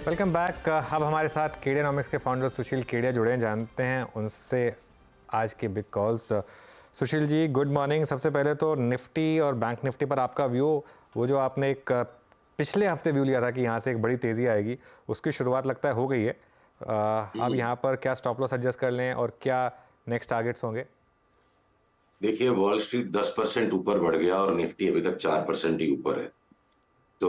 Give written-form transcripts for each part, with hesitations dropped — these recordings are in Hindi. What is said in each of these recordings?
Welcome back. अब हमारे साथ केडियानॉमिक्स के फाउंडर सुशील केडिया जुड़े हैं, जानते हैं उनसे आज के big calls. Sushil ji, good morning. सबसे पहले तो निफ्टी और बैंक निफ्टी पर आपका व्यू, वो जो आपने एक पिछले हफ्ते व्यू लिया था कि यहाँ से एक बड़ी तेज़ी आएगी, उसकी शुरुआत लगता है हो गई है। अब यहाँ पर क्या स्टॉप लॉस एडजस्ट कर लें और क्या नेक्स्ट टारगेट्स होंगे? देखिए, वॉल स्ट्रीट 10% ऊपर बढ़ गया और निफ्टी अभी तक 4% ही ऊपर है। तो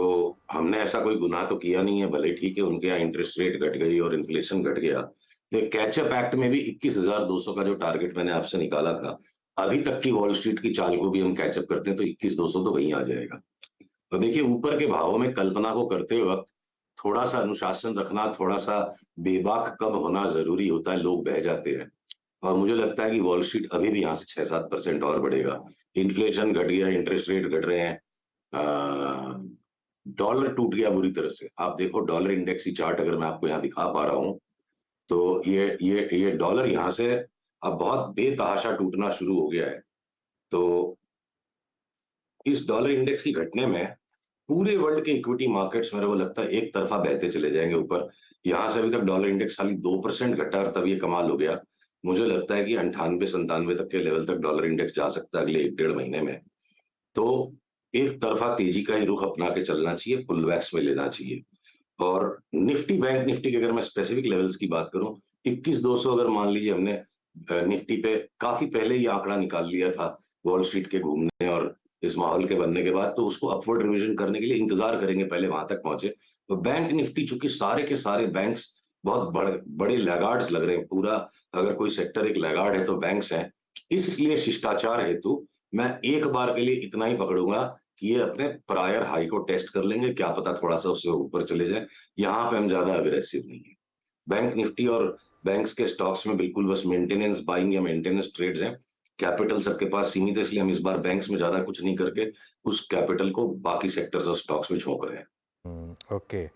हमने ऐसा कोई गुनाह तो किया नहीं है, भले ठीक है उनके यहाँ इंटरेस्ट रेट घट गई और इन्फ्लेशन घट गया। तो कैचअप एक्ट में भी 21,200 का जो टारगेट मैंने आपसे निकाला था, अभी तक की वॉल स्ट्रीट की चाल को भी हम कैचअप करते हैं तो 21,200 तो वहीं आ जाएगा। तो देखिए, ऊपर के भावों में कल्पना को करते वक्त थोड़ा सा अनुशासन रखना, थोड़ा सा बेबाक कम होना जरूरी होता है, लोग बह जाते हैं। और मुझे लगता है कि वॉल स्ट्रीट अभी भी यहाँ से 6-7% और बढ़ेगा। इन्फ्लेशन घट गया, इंटरेस्ट रेट घट रहे हैं, डॉलर टूट गया बुरी तरह से। आप देखो डॉलर इंडेक्स की चार्ट अगर मैं आपको यहाँ दिखा पा रहा हूँ, तो ये डॉलर यहाँ से अब बहुत बेतहाशा टूटना शुरू हो गया है। तो इस डॉलर इंडेक्स की घटने में पूरे वर्ल्ड के इक्विटी मार्केट्स मेरे को लगता है एक तरफा बहते चले जाएंगे ऊपर। यहाँ से अभी तक डॉलर इंडेक्स खाली 2% घटा और तब ये कमाल हो गया। मुझे लगता है कि 98-97 तक के लेवल तक डॉलर इंडेक्स जा सकता है अगले 1-1.5 महीने में। तो एक तरफा तेजी का ही रुख अपना के चलना चाहिए, पुल बैक्स में लेना चाहिए। और निफ्टी, बैंक निफ्टी के अगर मैं स्पेसिफिक लेवल्स की बात करूं, 21,200 अगर मान लीजिए हमने निफ्टी पे काफी पहले ही आंकड़ा निकाल लिया था वॉल स्ट्रीट के घूमने और इस माहौल के बनने के बाद, तो उसको अपवर्ड रिवीजन करने के लिए इंतजार करेंगे, पहले वहां तक पहुंचे। तो बैंक निफ्टी चूंकि सारे के सारे बैंक्स बहुत बड़े लैगार्ड्स लग रहे हैं, पूरा अगर कोई सेक्टर एक लैगार्ड है तो बैंक्स हैं। इसलिए शिष्टाचार हेतु मैं एक बार के लिए इतना ही पकड़ूंगा कि ये अपने प्रायर हाई को टेस्ट कर लेंगे, क्या पता थोड़ा सा उससे ऊपर चले जाए। यहाँ पे हम ज्यादा अग्रेसिव नहीं है। बैंक निफ्टी और बैंक्स के स्टॉक्स में बिल्कुल बस मेंटेनेंस बाइंग या मेंटेनेंस ट्रेड्स हैं। कैपिटल सबके पास सीमित है, इसलिए हम इस बार बैंक्स में ज्यादा कुछ नहीं करके उस कैपिटल को बाकी सेक्टर्स और स्टॉक्स में झोंक रहे हैं। ओके,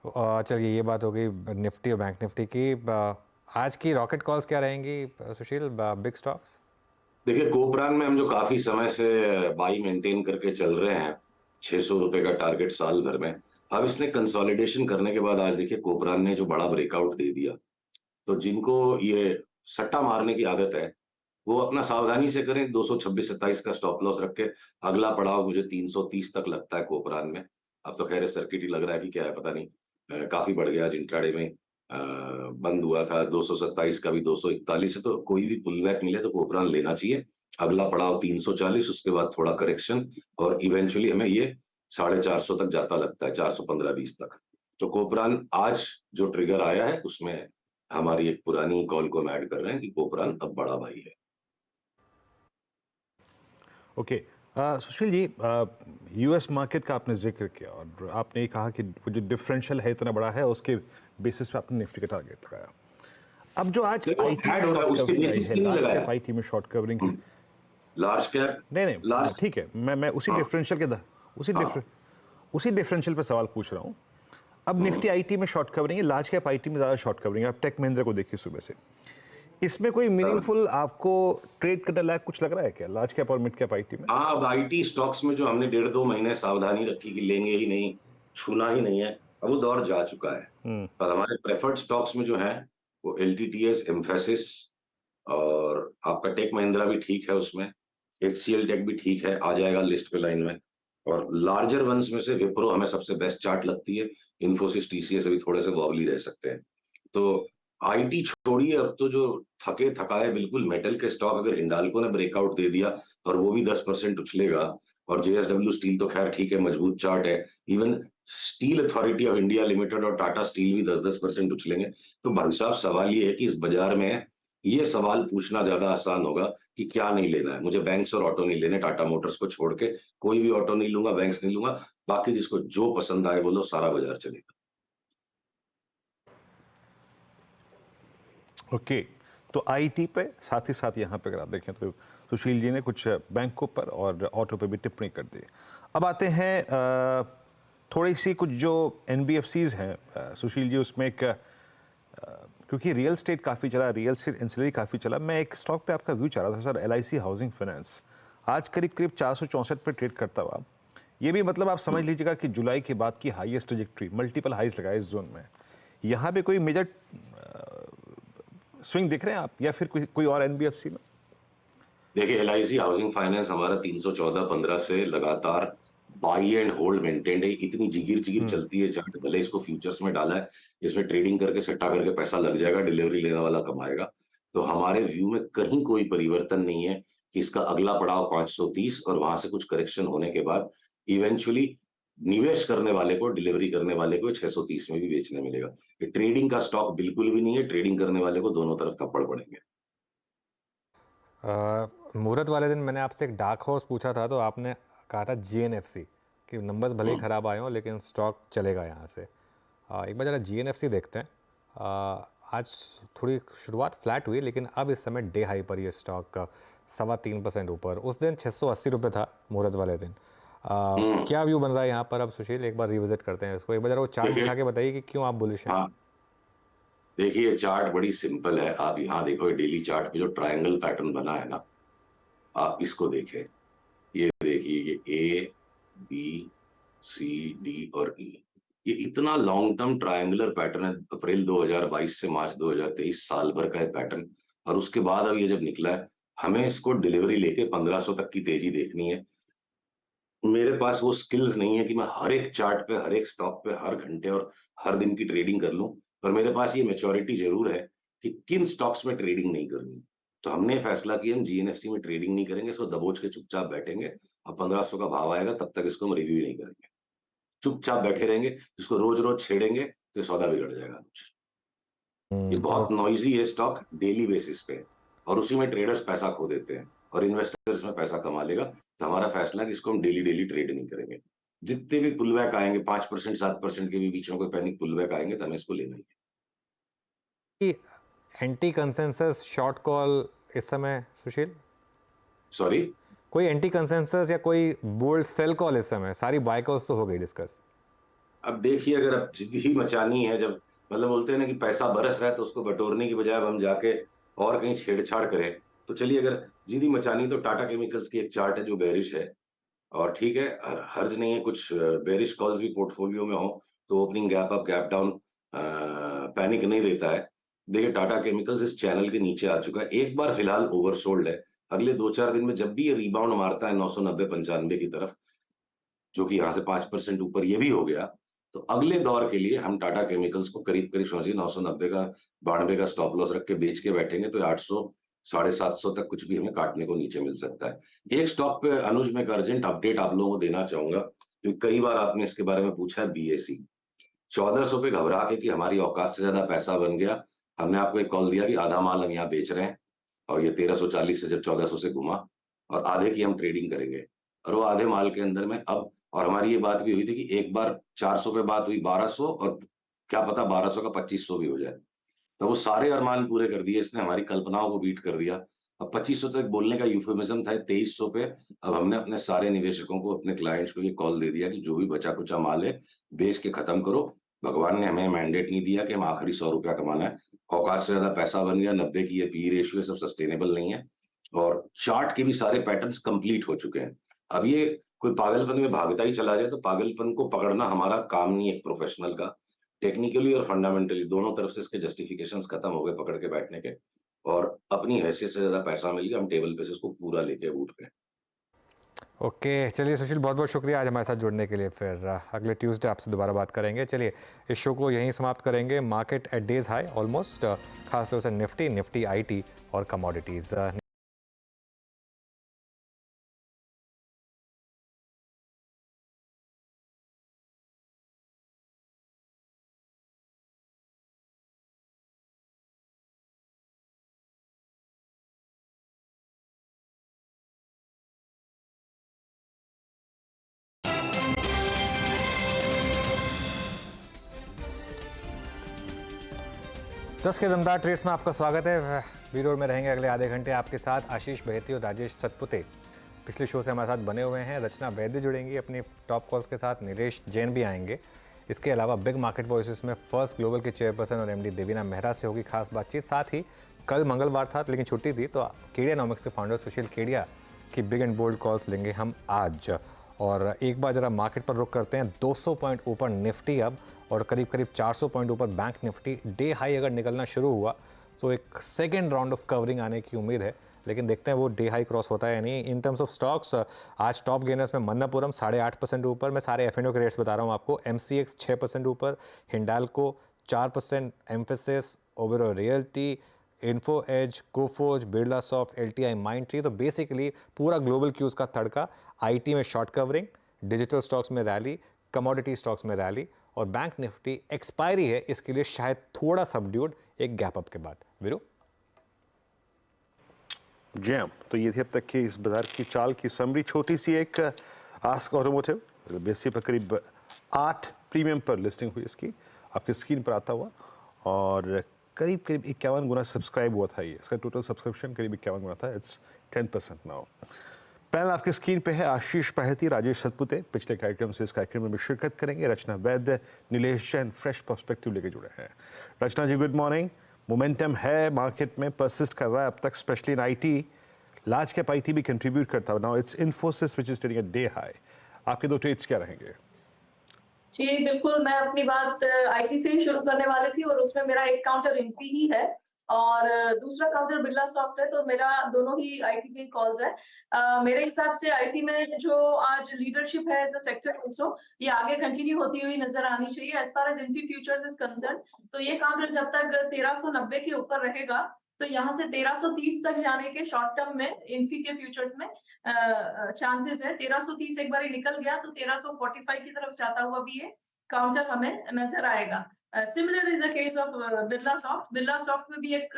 चलिए ये बात हो गई निफ्टी और बैंक निफ्टी की। आज की रॉकेट कॉल्स क्या रहेंगी सुशील, बिग स्टॉक्स? देखिए, कोपरान में हम जो काफी समय से बाई मेंटेन करके चल रहे हैं, 600 रुपए का टारगेट साल भर में। अब इसने कंसोलिडेशन करने के बाद आज देखिए कोपरान ने जो बड़ा ब्रेकआउट दे दिया, तो जिनको ये सट्टा मारने की आदत है वो अपना सावधानी से करें। 226-27 का स्टॉप लॉस रख के अगला पड़ाव मुझे 330 तक लगता है कोपरान में। अब तो खैर सर्किट ही लग रहा है कि क्या है पता नहीं। काफी बढ़ गया आज इंट्राडे में। बंद हुआ था 227 का भी 241 है, तो कोई भी पुल बैक मिले तो कोपरान लेना चाहिए। अगला पड़ाव 340, उसके बाद थोड़ा करेक्शन और इवेंचुअली हमें ये 450 तक जाता लगता है, 415-20 तक। तो कोपरान आज जो ट्रिगर आया है उसमें हमारी एक पुरानी कॉल को हम ऐड कर रहे हैं कि कोपरान अब बड़ा भाई है। Okay, Sushil ji, US market का आपने जिक्र किया और आपने ये कहा कि वो जो डिफरेंशियल है इतना बड़ा है, उसके बेसिस पे आपने निफ्टी का टारगेट लगाया। अब जो आज आईटी में शॉर्ट कवरिंग आई है, लार्ज कैप आईटी में शॉर्ट कवरिंग है, लार्ज कैप नहीं ठीक है, मैं उसी डिफरेंशियल के उसी डिफरेंशियल पे सवाल पूछ रहा हूँ। अब निफ्टी आईटी में शॉर्ट कवरिंग है, लार्ज कैप आईटी में ज़्यादा शॉर्ट कवरिंग है। आप टेक महिंद्रा को देखिए सुबह से, इसमें कोई मीनिंगफुल आपको ट्रेड करने लायक कुछ लग रहा है क्या लार्ज कैप और मिड कैप आईटी में? हाँ, अब आईटी स्टॉक्स में जो हमने 1.5-2 महीने सावधानी रखी कि लेंगे ही नहीं, छूना ही नहीं है, अब वो दौर जा चुका है। और हमारे प्रेफर्ड स्टॉक्स में जो है वो एलटीटीएस, एम्फेसिस और आपका टेक महिंद्रा भी ठीक है, उसमें एचसीएल टेक भी ठीक है, आ जाएगा लिस्ट पे लाइन में। और लार्जर वंस में से विप्रो हमें सबसे बेस्ट चार्ट लगती है। इन्फोसिस, टीसीएस अभी थोड़े से वॉबली रह सकते हैं। तो आईटी छोड़िए, अब तो जो थके थकाए बिल्कुल मेटल के स्टॉक, अगर हिंडाल्को ने ब्रेकआउट दे दिया और वो भी 10% उछलेगा, और जेएसडब्ल्यू स्टील तो खैर ठीक है, मजबूत चार्ट है। Even steel authority of India limited और टाटा स्टील भी 10-10% उछलेंगे। तो भाई साहब, सवाल ये है कि इस बाजार में ये सवाल पूछना ज्यादा आसान होगा कि क्या नहीं लेना है। मुझे बैंक्स और ऑटो नहीं लेने, टाटा मोटर्स को छोड़ के कोई भी ऑटो नहीं लूंगा, बैंक्स नहीं लूंगा। बाकी जिसको जो पसंद आए बोलो, सारा बाजार चलेगा। ओके, तो आईटी पे साथ ही साथ यहाँ पे अगर आप देखें तो सुशील जी ने कुछ बैंकों पर और ऑटो पे भी टिप्पणी कर दी। अब आते हैं थोड़ी सी कुछ जो एनबीएफसीज हैं सुशील जी, उसमें एक क्योंकि रियल स्टेट काफ़ी चला, रियल स्टेट इंसिलरी काफ़ी चला, मैं एक स्टॉक पे आपका व्यू चाह रहा था सर, एलआईसी हाउसिंग फाइनेंस। आज करीब करीब 464 पे ट्रेड करता हुआ ये भी मतलब आप समझ लीजिएगा कि जुलाई के बाद की हाईएस्ट ट्रैजेक्टरी, मल्टीपल हाईस लगाए इस जोन में। यहाँ पे कोई मेजर स्विंग दिख रहे हैं आप, या फिर कोई और एनबीएफसी में? देखिए, एलआईसी हाउसिंग फाइनेंस हमारा 314-15 से लगातार बाई एंड होल्ड मेंटेन्ड है। इतनी जिगिर चलती है चार्ट, भले इसको फ्यूचर्स में डाला है, इसमें ट्रेडिंग करके सट्टा करके पैसा लग जाएगा, डिलीवरी लेने वाला कमाएगा। तो हमारे व्यू में कहीं कोई परिवर्तन नहीं है कि इसका अगला पड़ाव 530 और वहां से कुछ करेक्शन होने के बाद इवेंचुअली निवेश करने वाले को, डिलीवरी करने वाले को 630 में भी बेचने मिलेगा। ये ट्रेडिंग का स्टॉक बिल्कुल भी नहीं है। ट्रेडिंग करने वाले को दोनों तरफ थप्पड़ पड़ेंगे। मुहूर्त वाले दिन मैंने आपसे एक डार्क हॉर्स पूछा था, तो आपने कहा था जीएनएफसी कि नंबर्स भले ही ख़राब आए हों लेकिन स्टॉक चलेगा यहाँ से। एक बार ज़रा जीएनएफसी देखते हैं। आज थोड़ी शुरुआत फ्लैट हुई, लेकिन अब इस समय डे हाई पर ये स्टॉक 3.25% ऊपर। उस दिन 680 रुपये था मुहूर्त वाले दिन। क्या व्यू बन रहा है यहाँ पर अब सुशील? एक बार रिविजिट करते हैं इसको। एक बार जरा वो चार्ट दिखा के बताइए कि क्यों आप बुलिश हैं। हाँ, देखिए चार्ट बड़ी सिंपल है। आप यहाँ देखो, डेली चार्ट पे जो ट्रायंगल पैटर्न बना है ना, आप इसको देखें। ये देखिए, ये ए बी सी डी और ई, ये इतना लॉन्ग टर्म ट्रायंगुलर पैटर्न है। अप्रैल 2022 से मार्च 2023 साल भर का है पैटर्न। और उसके बाद अब ये जब निकला है, हमें इसको डिलीवरी लेके 1500 तक की तेजी देखनी है। मेरे पास वो स्किल्स नहीं है कि मैं हर एक चार्ट पे, हर एक स्टॉक पे, हर घंटे और हर दिन की ट्रेडिंग कर लूं। पर मेरे पास ये मैच्योरिटी जरूर है कि किन स्टॉक्स में ट्रेडिंग नहीं करनी। तो हमने फैसला किया हम जीएनएफसी में ट्रेडिंग नहीं करेंगे, इसको दबोच के चुपचाप बैठेंगे। अब 1500 का भाव आएगा तब तक इसको हम रिव्यू नहीं करेंगे, चुपचाप बैठे रहेंगे। इसको रोज रोज छेड़ेंगे तो सौदा बिगड़ जाएगा कुछ। ये बहुत नॉइजी है स्टॉक डेली बेसिस पे, और उसी में ट्रेडर्स पैसा खो देते हैं और इन्वेस्टर्स में पैसा कमा लेगा। तो हमारा फैसला है कि इसको हम डेली ट्रेड नहीं करेंगे। जितने भी पुल बैक आएंगे, 5% 7% के भी बीच में कोई पैनिक पुल बैक आएंगे, तो हमें इसको लेना ही है। एंटी कंसेंसस शॉर्ट कॉल इस समय सुशील? सॉरी, कोई एंटी कंसेंसस या कोई बोल्ड सेल कॉल इस समय? सारी बाय कॉल्स तो हो गई डिस्कस। अब देखिए, अगर अब जिद ही मचानी है, जब मतलब बोलते हैं ना कि पैसा बरस रहा है, तो उसको बटोरने की बजाय अब हम जाके और कहीं छेड़छाड़ करें, तो चलिए अगर जिद ही मचानी तो टाटा केमिकल्स की एक चार्ट है जो बेरिश है। और ठीक है, हर्ज नहीं है, कुछ बेरिश कॉल्स भी पोर्टफोलियो में हो तो opening gap up gap down panic नहीं देता है। देखिए, टाटा केमिकल्स इस चैनल के नीचे आ चुका है, एक बार फिलहाल ओवरसोल्ड है। अगले 2-4 दिन में जब भी ये रिबाउंड मारता है 990-95 की तरफ, जो कि यहाँ से 5% ऊपर ये भी हो गया, तो अगले दौर के लिए हम टाटा केमिकल्स को करीब करीब समझिए 990 का 92 का स्टॉप लॉस रख के बेच के बैठेंगे, तो 800 750 तक कुछ भी हमें काटने को नीचे मिल सकता है। एक स्टॉक पे अनुज में एक अर्जेंट अपडेट आप लोगों को देना चाहूंगा, क्योंकि कई बार आपने इसके बारे में पूछा है। बीएसई 1400 पे घबरा के कि हमारी औकात से ज्यादा पैसा बन गया, हमने आपको एक कॉल दिया कि आधा माल हम यहाँ बेच रहे हैं, और ये 1340 से जब 1400 से घुमा, और आधे की हम ट्रेडिंग करेंगे। और वो आधे माल के अंदर में अब, और हमारी ये बात भी हुई थी कि एक बार 400 पे बात हुई 1200, और क्या पता 1200 का 2500 भी हो जाए। तो वो सारे अरमान पूरे कर दिए इसने, हमारी कल्पनाओं को बीट कर दिया। अब 2500 तक बोलने का यूफेमिज्म था 2300 पे। अब हमने अपने सारे निवेशकों को, अपने क्लाइंट्स को ये कॉल दे दिया कि जो भी बचा कुचा माल है बेच के खत्म करो। भगवान ने हमें मैंडेट नहीं दिया कि हम आखिरी 100 रुपया कमाना है। औकात से ज्यादा पैसा बन गया, 90 की ये पी रेशियो सब सस्टेनेबल नहीं है, और चार्ट के भी सारे पैटर्न्स कंप्लीट हो चुके हैं। अब ये कोई पागलपन में भागता ही चला जाए, तो पागलपन को पकड़ना हमारा काम नहीं है एक प्रोफेशनल का। टेक्निकली और फंडामेंटली दोनों तरफ से इसके जस्टिफिकेशंस खत्म हो गए पकड़ के बैठने के, और अपनी हैसियत से ज्यादा पैसा मिल गया, हम टेबल पे से इसको पूरा लेके उठ गए। ओके, चलिए सुशील, बहुत बहुत शुक्रिया आज हमारे साथ जुड़ने के लिए। फिर अगले ट्यूसडे आपसे दोबारा बात करेंगे। चलिए इस शो को यहीं समाप्त करेंगे। Market at days high almost, खासतौर से निफ्टी आईटी और कमोडिटीज़। दस के दमदार ट्रेड्स में आपका स्वागत है। वीरोड में रहेंगे अगले आधे घंटे आपके साथ आशीष बहेती और राजेश सतपुते। पिछले शो से हमारे साथ बने हुए हैं। रचना वैद्य जुड़ेंगी अपनी टॉप कॉल्स के साथ, नीलेश जैन भी आएंगे। इसके अलावा बिग मार्केट वॉइसेस में फर्स्ट ग्लोबल के चेयरपर्सन और एमडी देवीना मेहरा से होगी खास बातचीत। साथ ही कल मंगलवार था लेकिन छुट्टी थी, तो केडियानॉमिक्स के फाउंडर सुशील केडिया की बिग एंड बोल्ड कॉल्स लेंगे हम आज। और एक बार जरा मार्केट पर रुक करते हैं, 200 पॉइंट ऊपर निफ्टी अब और करीब करीब 400 पॉइंट ऊपर बैंक निफ्टी। डे हाई अगर निकलना शुरू हुआ तो एक सेकेंड राउंड ऑफ कवरिंग आने की उम्मीद है, लेकिन देखते हैं वो डे हाई क्रॉस होता है या नहीं। इन टर्म्स ऑफ स्टॉक्स आज टॉप गेनर्स में मन्नापुरम 8.5% ऊपर, मैं सारे एफ के रेट्स बता रहा हूँ आपको। MCX 6% ऊपर, Hindalco 4%, Mphasis, Oberoi realty, Info Edge, Coforge, Birlasoft, LTI Mindtree. तो बेसिकली पूरा ग्लोबल क्यूज का तड़का। IT में शॉर्ट कवरिंग, डिजिटल स्टॉक्स में रैली, कमोडिटी स्टॉक्स में रैली और बैंक निफ्टी एक्सपायरी है, इसके लिए शायद थोड़ा सबड्यूड एक गैप अप के बाद। वीरू जैम, तो ये थी अब तक की इस बाजार की चाल की समरी। छोटी सी एक आस्क ऑटोमोटिव, BSE पर करीब 8 प्रीमियम पर लिस्टिंग हुई इसकी, आपकी स्क्रीन पर आता हुआ, और करीब करीब 51 गुना सब्सक्राइब हुआ था। ये इसका टोटल सब्सक्रिप्शन करीब 51 गुना था। It's 10% now. पैनल आपकी स्क्रीन पे है। आशीष पाहेती, राजेश सतपुते पिछले कार्यक्रम से इस कार्यक्रम में भी शिरकत करेंगे। रचना वैद्य, नीलेश जैन फ्रेश पर्सपेक्टिव लेके जुड़े हैं। रचना जी गुड मॉर्निंग। मोमेंटम है मार्केट में, परसिस्ट कर रहा है अब तक, specially in IT। Large cap IT भी कंट्रीब्यूट करता है। Now it's Infosys which is trading at day high. आपके दो ट्रेड्स क्या रहेंगे? जी बिल्कुल, मैं अपनी बात IT से ही शुरू करने वाली थी और उसमें मेरा एक काउंटर इन्फी ही है और दूसरा काउंटर बिरला सॉफ्ट है, तो मेरा दोनों ही IT के कॉल्स है। मेरे हिसाब से IT में जो आज लीडरशिप है एज अ सेक्टर आल्सो, ये आगे कंटिन्यू होती हुई नजर आनी चाहिए। As far as Infy futures is concern, तो ये काउंटर जब तक 1390 के ऊपर रहेगा तो यहाँ से 1330 तक जाने के शॉर्ट टर्म में इन्फी के फ्यूचर्स में चांसेस है। 1330 एक बार ही निकल गया तो 1345 की तरफ जाता हुआ भी ये काउंटर हमें नजर आएगा। Similar is the case of Birla soft. Birla soft में भी एक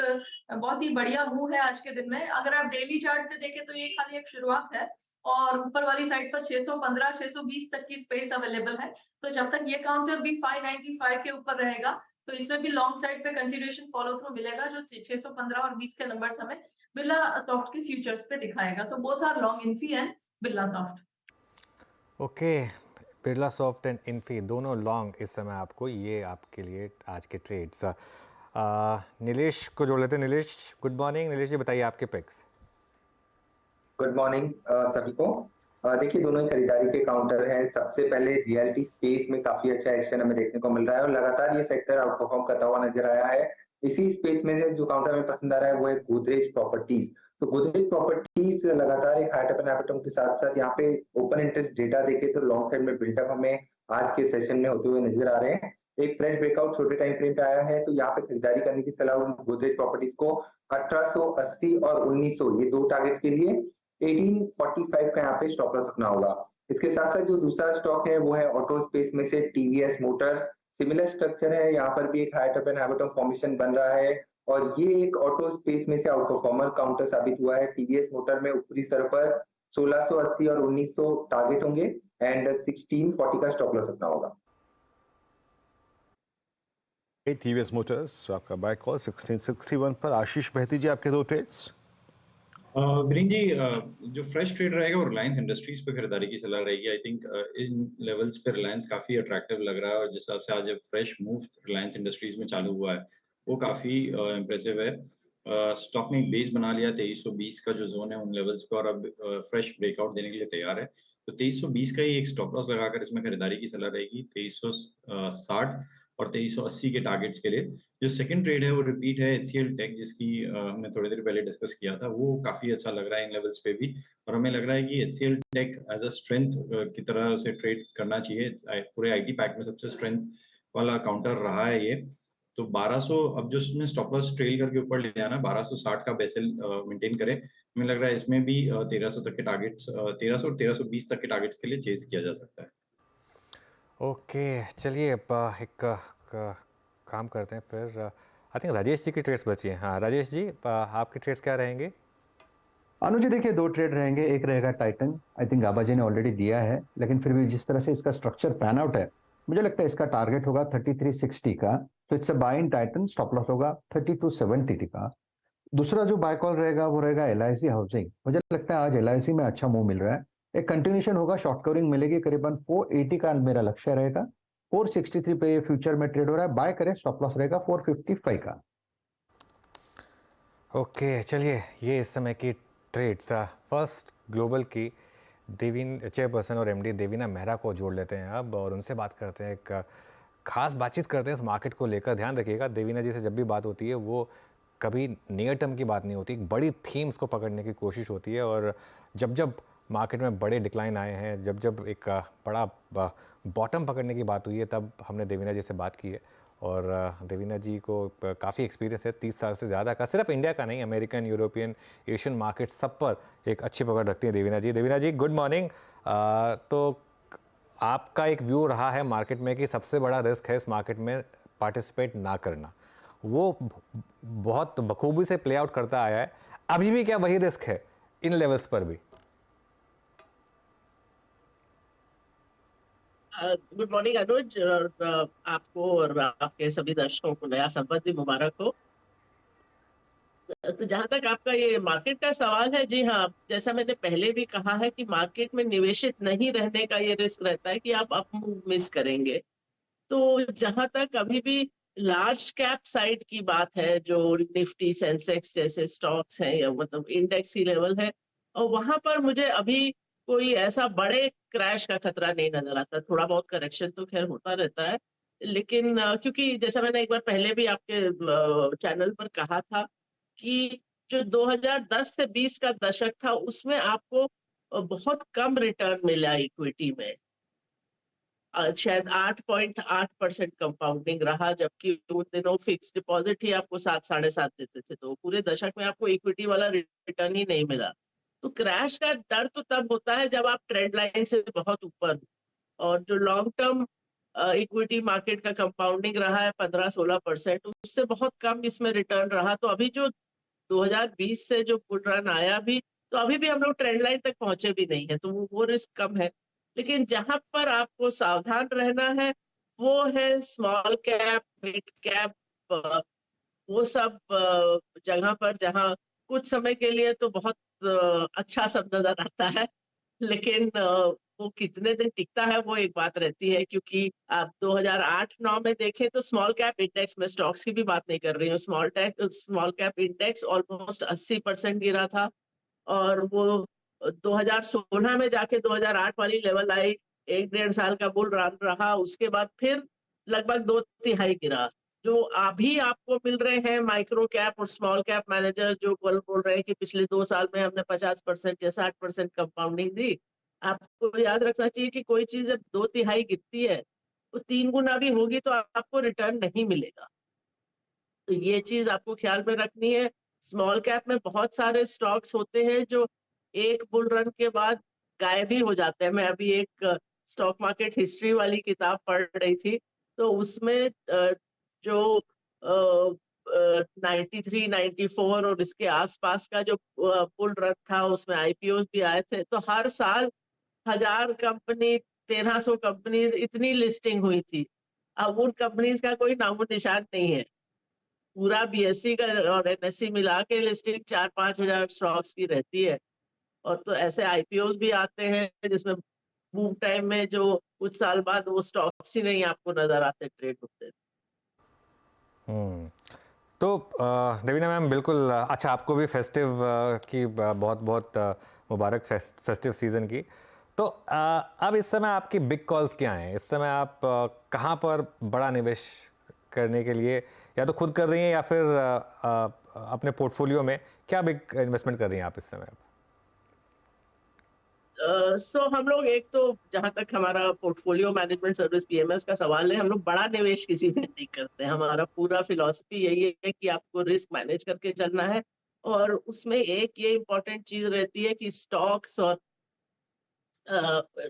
बहुत ही बढ़िया मूव है आज के दिन में। अगर आप डेली चार्ट पे देखें तो ये खाली एक शुरुआत है और ऊपर वाली साइड पर 615 620 तक की स्पेस अवेलेबल है। तो जब तक ये काउंटर भी 595 के ऊपर रहेगा तो इसमें भी लॉन्ग साइड पे कंटिन्यूएशन फॉलो थ्रू मिलेगा, जो 615 और 20 के नंबर्स हमें बिरला सॉफ्ट के फ्यूचर्स पे दिखाएगा। So both are long, Infy and Birla soft. Okay, Birla soft and Infy दोनों लॉन्ग इस समय आपको, ये आपके लिए आज के ट्रेड्स। नीलेश को जोड़ लेते हैं। Nilesh good morning. नीलेश जी बताइए आपके पिक्स। गुड मॉर्निंग सभी को। देखिए दोनों ही खरीदारी के काउंटर हैं। सबसे पहले रियल्टी स्पेस में काफी अच्छा एक्शन हमें देखने को मिल रहा है और लगातार ये सेक्टर आउट परफॉर्म करता हुआ नजर आया है। इसी स्पेस में से जो काउंटर हमें पसंद आ रहा है वो है गोदरेज प्रॉपर्टीज। तो गोदरेज प्रॉपर्टीज लगातार एक हाइट अपन एपिटम के साथ साथ यहाँ पे ओपन इंटरेस्ट डेटा देखे तो लॉन्ग साइड में बिल्डअप हमें आज के सेशन में होते हुए नजर आ रहे हैं। एक फ्रेश ब्रेकआउट छोटे टाइम फ्रेम पे आया है तो यहाँ पे खरीदारी करने की सलाह होगी गोदरेज प्रॉपर्टीज को। 1880 और 1900 ये दो टारगेट्स के लिए 1845 का यहाँ पे स्टॉप लॉस रखना होगा। इसके साथ साथ जो दूसरा स्टॉक है वो है ऑटो स्पेस में से TVS मोटर। सिमिलर स्ट्रक्चर है, यहाँ पर भी एक high top and high bottom formation बन रहा है और ये एक ऑटो स्पेस में से आउट परफॉर्मर काउंटर साबित हुआ है। TVS मोटर में ऊपरी स्तर पर 1680 और 1900 टारगेट होंगे एंड 1640 का स्टॉप लॉस रखना होगा। TVS मोटर्स आपका बाय कॉल 1661 पर। आशीष बहती जी आपके दो ट्रेड्स। बिरिंग जी, जो फ्रेश ट्रेड रहेगा वो रिलायंस इंडस्ट्रीज पे खरीदारी की सलाह रहेगी। आई थिंक इन लेवल्स पे रिलायंस काफी अट्रैक्टिव लग रहा है और जिस हिसाब से आज फ्रेश मूव रिलायंस इंडस्ट्रीज में चालू हुआ है वो काफी इम्प्रेसिव है। स्टॉक ने बेस बना लिया 2320 का जो जोन है उन लेवल्स पे और अब फ्रेश ब्रेकआउट देने के लिए तैयार है। तो 2320 का ही एक स्टॉप लॉस लगाकर इसमें खरीदारी की सलाह रहेगी। 2360 और 2380 के टारगेट्स के लिए। जो सेकंड ट्रेड है वो रिपीट है HCL टेक, जिसकी हमने थोड़ी देर पहले डिस्कस किया था। वो काफी अच्छा लग रहा है इन लेवल्स पे भी और हमें लग रहा है कि HCL tech as a strength की तरह उसे ट्रेड करना चाहिए। पूरे IT पैक में सबसे स्ट्रेंथ वाला काउंटर रहा है ये। तो 1200 अब जो उसमें स्टॉप लॉस ट्रेल करके ऊपर ले जाना, 1260 का बेसल मेंटेन करें। हमें लग रहा है इसमें भी 1300 तक के टारगेट्स, 1300 और 1320 तक के टारगेट्स के लिए चेज किया जा सकता है। ओके चलिए एक काम करते हैं फिर। आई थिंक राजेश जी की ट्रेड्स बची हैं। हाँ राजेश जी, आपके ट्रेड्स क्या रहेंगे? अनुज जी देखिए, दो ट्रेड रहेंगे। एक रहेगा टाइटन। आई थिंक गाबा जी ने ऑलरेडी दिया है, लेकिन फिर भी जिस तरह से इसका स्ट्रक्चर पैन आउट है मुझे लगता है इसका टारगेट होगा 3360 का। तो it's a buy in Titan. Stop loss होगा 3270 का। दूसरा जो बाय कॉल रहेगा वो रहेगा LIC हाउसिंग। मुझे लगता है आज LIC में अच्छा मूव मिल रहा है। एक कंटिन्यूशन होगा, शॉर्ट कवरिंग मिलेगी, करीबन 480 का मेरा लक्ष्य रहेगा। 463 पे ये फ्यूचर में ट्रेड हो रहा है। बाय करें, स्टॉप लॉस रहेगा 455 का। ओके चलिए, ये इस समय की ट्रेड्स। फर्स्ट ग्लोबल की देवीन चेयरपर्सन और एमडी देवीना मेहरा को जोड़ लेते हैं अब और उनसे बात करते हैं, एक खास बातचीत करते हैं इस मार्केट को लेकर। ध्यान रखिएगा, देवीना जी से जब भी बात होती है वो कभी नियर टर्म की बात नहीं होती, एक बड़ी थीम्स को पकड़ने की कोशिश होती है। और जब जब मार्केट में बड़े डिक्लाइन आए हैं, जब जब एक बड़ा बॉटम पकड़ने की बात हुई है, तब हमने देवीना जी से बात की है। और देवीना जी को काफ़ी एक्सपीरियंस है 30 साल से ज़्यादा का, सिर्फ इंडिया का नहीं, अमेरिकन, यूरोपियन, एशियन मार्केट सब पर एक अच्छी पकड़ रखती हैं देवीना जी। देवीना जी गुड मॉर्निंग। तो आपका एक व्यू रहा है मार्केट में कि सबसे बड़ा रिस्क है इस मार्केट में पार्टिसिपेट ना करना, वो बहुत बखूबी से प्ले आउट करता आया है। अभी भी क्या वही रिस्क है इन लेवल्स पर भी? गुड मॉर्निंग अनुज, और आपको और आपके सभी दर्शकों को नया संवत भी मुबारक हो। तो जहां तक आपका ये मार्केट का सवाल है, जी हाँ, जैसा मैंने पहले भी कहा है कि मार्केट में निवेशित नहीं रहने का ये रिस्क रहता है कि आप अप मूव मिस करेंगे। तो जहां तक अभी भी लार्ज कैप साइड की बात है, जो निफ्टी सेंसेक्स जैसे स्टॉक्स हैं या मतलब इंडेक्स ही लेवल है, और वहां पर मुझे अभी कोई ऐसा बड़े क्रैश का खतरा नहीं नजर आता। थोड़ा बहुत करेक्शन तो खैर होता रहता है, लेकिन क्योंकि जैसा मैंने एक बार पहले भी आपके चैनल पर कहा था कि जो 2010 से 20 का दशक था उसमें आपको बहुत कम रिटर्न मिला इक्विटी में। शायद 8.8% कंपाउंडिंग रहा, जबकि उन दिनों फिक्स डिपॉजिट ही आपको 7-7.5 देते थे, तो पूरे दशक में आपको इक्विटी वाला रिटर्न ही नहीं मिला। तो क्रैश का डर तो तब होता है जब आप ट्रेंड लाइन से बहुत ऊपर हो, और जो लॉन्ग टर्म इक्विटी मार्केट का कंपाउंडिंग रहा है 15-16%, उससे बहुत कम इसमें रिटर्न रहा। तो अभी जो 2020 से जो बुल रन आया भी, तो अभी भी हम लोग ट्रेंड लाइन तक पहुंचे भी नहीं है, तो वो रिस्क कम है। लेकिन जहां पर आपको सावधान रहना है वो है स्मॉल कैप, मिड कैप, वो सब जगह पर जहां कुछ समय के लिए तो बहुत अच्छा सब नजर आता है, लेकिन वो कितने दिन टिकता है वो एक बात रहती है। क्योंकि आप 2008-9 में देखें तो स्मॉल कैप इंडेक्स में, स्टॉक्स की भी बात नहीं कर रही हूँ, स्मॉल कैप इंडेक्स ऑलमोस्ट 80% गिरा था, और वो 2016 में जाके 2008 वाली लेवल आई। 1-1.5 साल का बुल रन रहा, उसके बाद फिर लगभग 2/3 गिरा। जो अभी आपको मिल रहे हैं माइक्रो कैप और स्मॉल कैप मैनेजर्स, जो बोल रहे हैं कि पिछले 2 साल में हमने 50% या 60% कंपाउंडिंग दी, आपको याद रखना चाहिए कि कोई चीज जब 2/3 गिरती है तो 3 गुना भी होगी तो आपको रिटर्न नहीं मिलेगा। तो ये चीज आपको ख्याल में रखनी है। स्मॉल कैप में बहुत सारे स्टॉक्स होते हैं जो एक बुल रन के बाद गायब ही हो जाते हैं। मैं अभी एक स्टॉक मार्केट हिस्ट्री वाली किताब पढ़ रही थी, तो उसमें जो 93-94 और इसके आसपास का जो बुल रन था, उसमें आईपीओ भी आए थे, तो हर साल 1000 कंपनी, 1300 कंपनीज, इतनी लिस्टिंग हुई थी। अब उन कंपनीज का कोई नामो निशान नहीं है। पूरा बीएससी का और एनएससी मिला के लिस्टिंग 4-5 हजार स्टॉक्स की रहती है। और तो ऐसे आईपीओ भी आते हैं जिसमें बूम टाइम में जो कुछ साल बाद वो स्टॉक्स ही नहीं आपको नजर आते ट्रेड होते। तो देवीना मैम, बिल्कुल अच्छा, आपको भी फेस्टिव की बहुत बहुत मुबारक फेस्टिव सीज़न की। तो अब इस समय आपकी बिग कॉल्स क्या हैं? इस समय आप कहाँ पर बड़ा निवेश करने के लिए या तो खुद कर रही हैं या फिर अपने पोर्टफोलियो में क्या बिग इन्वेस्टमेंट कर रही हैं आप इस समय? हम लोग, एक तो जहां तक हमारा पोर्टफोलियो मैनेजमेंट सर्विस पीएमएस का सवाल है, हम लोग बड़ा निवेश किसी में नहीं करते। हमारा पूरा फिलॉसफी यही है कि आपको रिस्क मैनेज करके चलना है, और उसमें एक ये इम्पोर्टेंट चीज रहती है कि स्टॉक्स और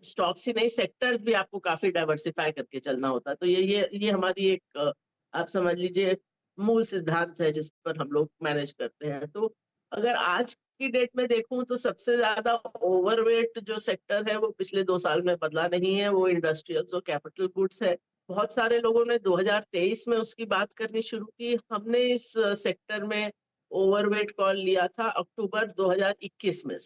स्टॉक्स ही नहीं, सेक्टर्स भी आपको काफी डाइवर्सिफाई करके चलना होता है। तो ये हमारी एक आप समझ लीजिए मूल सिद्धांत है जिस पर हम लोग मैनेज करते हैं। तो अगर आज की डेट में देखूं तो सबसे ज्यादा ओवरवेट जो सेक्टर है वो पिछले 2 साल में बदला नहीं है, वो इंडस्ट्रियल्स और कैपिटल गुड्स है। बहुत सारे लोगों ने 2023 में उसकी बात करनी शुरू की। हमने इस सेक्टर में ओवरवेट कॉल लिया था अक्टूबर 2021 में।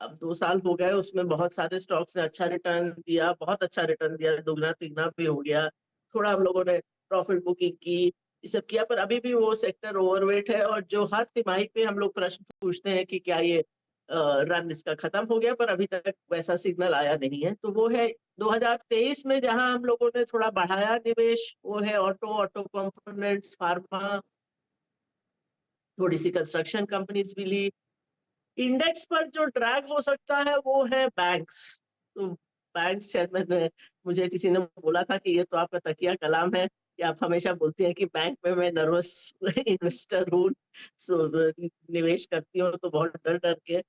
अब 2 साल हो गए, उसमें बहुत सारे स्टॉक्स ने अच्छा रिटर्न दिया, बहुत अच्छा रिटर्न दिया, दुगना तिगना भी हो गया। थोड़ा हम लोगों ने प्रॉफिट बुकिंग की, ये सब किया, पर अभी भी वो सेक्टर ओवरवेट है। और जो हर तिमाही पे हम लोग प्रश्न पूछते हैं कि क्या ये रन इसका खत्म हो गया, पर अभी तक वैसा सिग्नल आया नहीं है। तो वो है 2023 में जहां हम लोगों ने थोड़ा बढ़ाया निवेश, वो है ऑटो कंपोनेंट्स, फार्मा, थोड़ी सी कंस्ट्रक्शन कंपनीज भी ली। इंडेक्स पर जो ड्रैग हो सकता है वो है बैंक्स। तो बैंक्स, शायद मुझे किसी ने बोला था कि ये तो आपका तकिया कलाम है कि आप हमेशा बोलती हैं कि बैंक में मैं नर्वस इन्वेस्टर हूँ, सो निवेश करती हूँ तो बहुत डर डर के।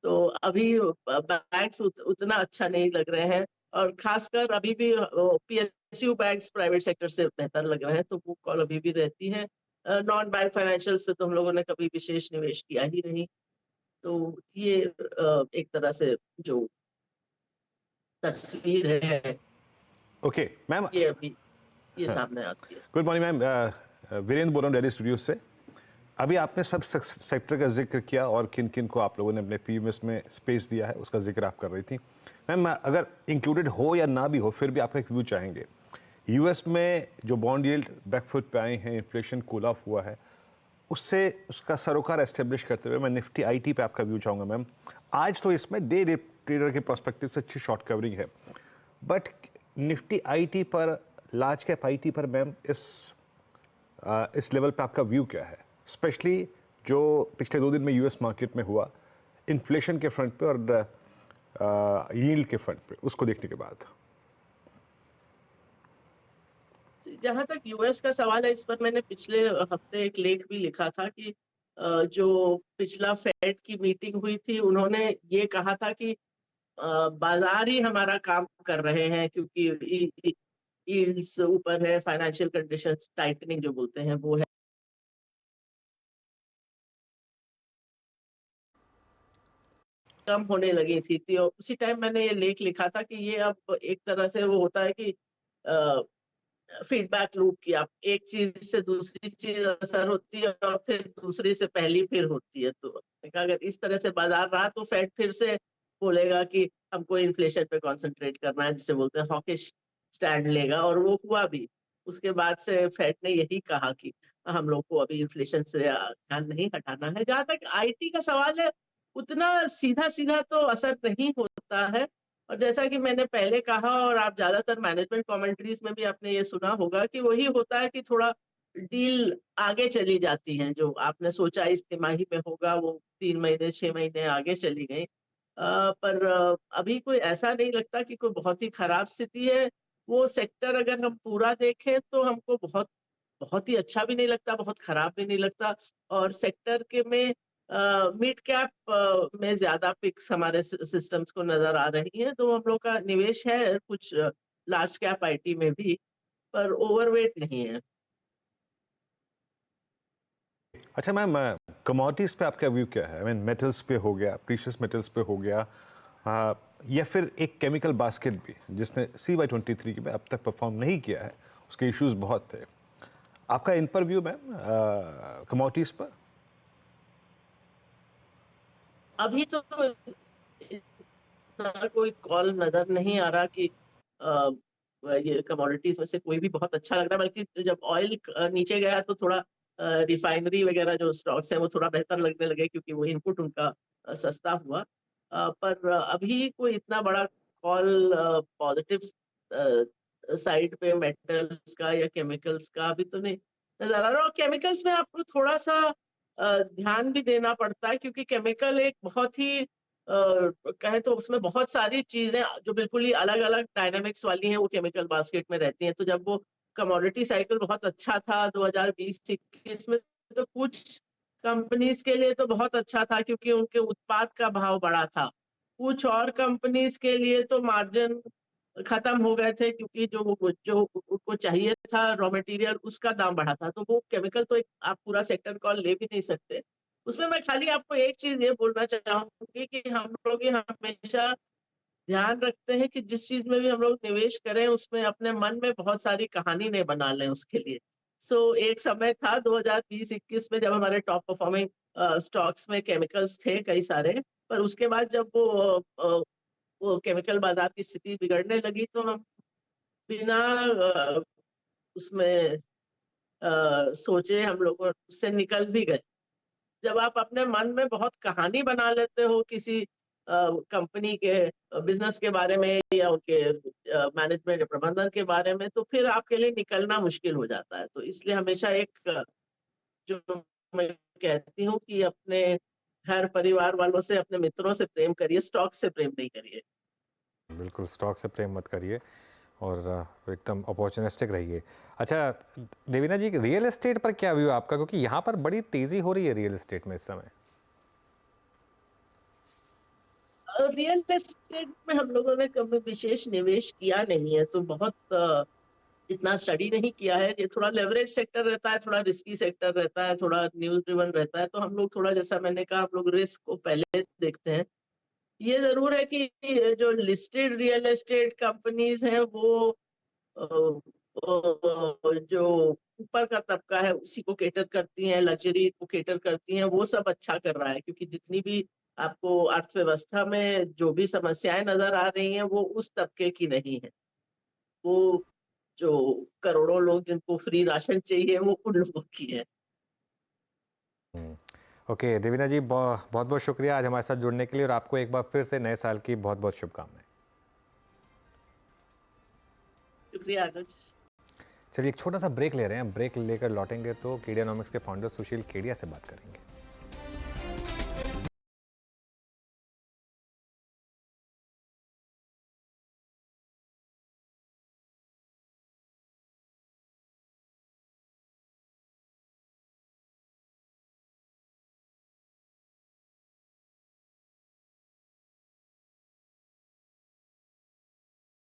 तो अभी बैंक्स उतना अच्छा नहीं लग रहे हैं, और खासकर अभी भी पीएसयू बैंक्स प्राइवेट सेक्टर से बेहतर लग रहे हैं, तो वो कॉल अभी भी रहती है। नॉन बैंक फाइनेंशियल से तो हम लोगों ने कभी विशेष निवेश किया ही नहीं। तो ये एक तरह से जो तस्वीर है ओके मैम, ये अभी ये सामने आती है। गुड मॉर्निंग मैम, वीरेंद्र बोल रहा हूँ दिल्ली स्टूडियो से। अभी आपने सब सेक्टर का जिक्र किया और किन किन को आप लोगों ने अपने पीएमएस में स्पेस दिया है उसका जिक्र आप कर रही थी। मैम, अगर इंक्लूडेड हो या ना भी हो, फिर भी आपका एक व्यू चाहेंगे। यूएस में जो बॉन्ड यील्ड बैकफुट पे आए हैं, इन्फ्लेशन कूल ऑफ हुआ है, उससे उसका सरोकार एस्टेब्लिश करते हुए मैं निफ्टी आईटी पे आपका व्यू चाहूँगा मैम। आज तो इसमें डे ट्रेडर के पर्सपेक्टिव से अच्छी शॉर्ट कवरिंग है, बट निफ्टी आईटी पर, लार्ज कैप आईटी पर मैम इस लेवल पे आपका व्यू क्या है, स्पेशली जो पिछले 2 दिन में यूएस मार्केट में हुआ इन्फ्लेशन के फ्रंट पे और यील्ड के फ्रंट पे, उसको देखने के बाद? जहां तक यूएस का सवाल है, इस पर मैंने पिछले हफ्ते एक लेख भी लिखा था कि जो पिछला फेड की मीटिंग हुई थी, उन्होंने ये कहा था कि बाजार ही हमारा काम कर रहे हैं, क्योंकि यील्ड्स ऊपर है, फाइनेंशियल कंडीशन टाइटनिंग जो बोलते हैं वो है, कम होने लगी थी। तो उसी टाइम मैंने ये लेख लिखा था कि ये अब एक तरह से वो होता है कि फीडबैक लूप की, आप एक चीज से दूसरी चीज असर होती है और फिर दूसरी से पहली फिर होती है। तो अगर इस तरह से बाजार रहा तो फेड फिर से बोलेगा कि हमको इन्फ्लेशन पे कंसंट्रेट करना है, जिसे बोलते हैं हॉकिश स्टैंड लेगा, और वो हुआ भी। उसके बाद से फेड ने यही कहा कि हम लोग को अभी इन्फ्लेशन से ध्यान नहीं हटाना है। जहां तक आईटी का सवाल है, उतना सीधा सीधा तो असर नहीं होता है। और जैसा कि मैंने पहले कहा, और आप ज्यादातर मैनेजमेंट कमेंट्रीज में भी आपने ये सुना होगा कि वही होता है कि थोड़ा डील आगे चली जाती है। जो आपने सोचा इस तिमाही में होगा, वो 3 महीने 6 महीने आगे चली गई। पर अभी कोई ऐसा नहीं लगता कि कोई बहुत ही खराब स्थिति है। वो सेक्टर अगर हम पूरा देखें तो हमको बहुत बहुत ही अच्छा भी नहीं लगता, बहुत खराब भी नहीं लगता। और सेक्टर के में मिड कैप में ज्यादा पिक्स हमारे सिस्टम्स को नजर आ रही हैं। तो हम लोग का निवेश है कुछ लार्ज कैप आईटी में भी, पर ओवरवेट नहीं है। अच्छा मैम, कमोडिटीज़ पे आपका व्यू क्या है? आई मीन मेटल्स पे हो गया, प्रीशियस मेटल्स पे हो गया, या फिर एक केमिकल बास्केट भी जिसने CY23 में अब तक परफॉर्म नहीं किया है, उसके इश्यूज बहुत थे। आपका इन पर व्यू मैम कमोडिटीज़ पर? अभी तो इतना कोई कॉल नजर नहीं आ रहा कि ये कमोडिटीज में से कोई भी बहुत अच्छा लग रहा है। बल्कि जब ऑयल नीचे गया तो थोड़ा रिफाइनरी वगैरह जो स्टॉक्स है वो थोड़ा बेहतर लगने लगे, क्योंकि वो इनपुट उनका सस्ता हुआ। पर अभी कोई इतना बड़ा कॉल पॉजिटिव साइड पे मेटल्स का या केमिकल्स का अभी तो नहीं नजर आ रहा। और केमिकल्स में आपको थोड़ा सा ध्यान भी देना पड़ता है, क्योंकि केमिकल एक बहुत ही कहें तो उसमें बहुत सारी चीजें जो बिल्कुल ही अलग अलग डायनामिक्स वाली हैं वो केमिकल बास्केट में रहती हैं। तो जब वो कमोडिटी साइकिल बहुत अच्छा था 2020-21 में, तो कुछ कंपनीज के लिए तो बहुत अच्छा था क्योंकि उनके उत्पाद का भाव बढ़ा था। कुछ और कंपनीज के लिए तो मार्जिन खत्म हो गए थे, क्योंकि जो उनको चाहिए था रॉ मटेरियल उसका दाम बढ़ा था। तो वो केमिकल तो एक आप पूरा सेक्टर कॉल ले भी नहीं सकते। उसमें मैं खाली आपको एक चीज ये बोलना चाहूंगी कि हम लोग ये हमेशा ध्यान रखते हैं कि जिस चीज में भी हम लोग निवेश करें उसमें अपने मन में बहुत सारी कहानी नहीं बना लें उसके लिए। एक समय था 2020-21 में जब हमारे टॉप परफॉर्मिंग स्टॉक्स में केमिकल्स थे कई सारे, पर उसके बाद जब वो केमिकल बाजार की स्थिति बिगड़ने लगी तो हम बिना उसमें सोचे हम लोग उससे निकल भी गए। जब आप अपने मन में बहुत कहानी बना लेते हो किसी कंपनी के बिजनेस के बारे में या उनके मैनेजमेंट प्रबंधन के बारे में, तो फिर आपके लिए निकलना मुश्किल हो जाता है। तो इसलिए हमेशा एक जो मैं कहती हूँ कि अपने घर परिवार वालों से, अपने मित्रों से प्रेम करिए, स्टॉक से प्रेम नहीं करिए। बिल्कुल स्टॉक से प्रेम मत करिए और एकदम अपॉर्चुनिस्टिक रहिए। अच्छा देवीना जी, रियल एस्टेट पर क्या व्यू आपका, क्योंकि यहाँ पर बड़ी तेजी हो रही है रियल एस्टेट में इस समय। रियल एस्टेट में हम लोगों ने कभी विशेष निवेश किया नहीं है, तो बहुत इतना स्टडी नहीं किया है। ये थोड़ा लेवरेज सेक्टर रहता है, थोड़ा रिस्की सेक्टर रहता है, थोड़ा न्यूज ड्रिवन रहता है, तो हम लोग थोड़ा, जैसा मैंने कहा, हम लोग रिस्क को पहले देखते हैं। ये जरूर है कि जो लिस्टेड रियल एस्टेट कंपनीज हैं वो जो ऊपर का तबका है उसी को केटर करती हैं, लग्जरी को केटर करती हैं, वो सब अच्छा कर रहा है। क्योंकि जितनी भी आपको अर्थव्यवस्था में जो भी समस्याएं नजर आ रही हैं वो उस तबके की नहीं है। वो जो करोड़ों लोग जिनको फ्री राशन चाहिए वो उन लोगों की है। ओके देवीना जी, बहुत बहुत शुक्रिया आज हमारे साथ जुड़ने के लिए, और आपको एक बार फिर से नए साल की बहुत बहुत शुभकामनाएं। शुक्रिया अनुज। चलिए एक छोटा सा ब्रेक ले रहे हैं, ब्रेक लेकर लौटेंगे तो केडियानॉमिक्स के फाउंडर सुशील केडिया से बात करेंगे।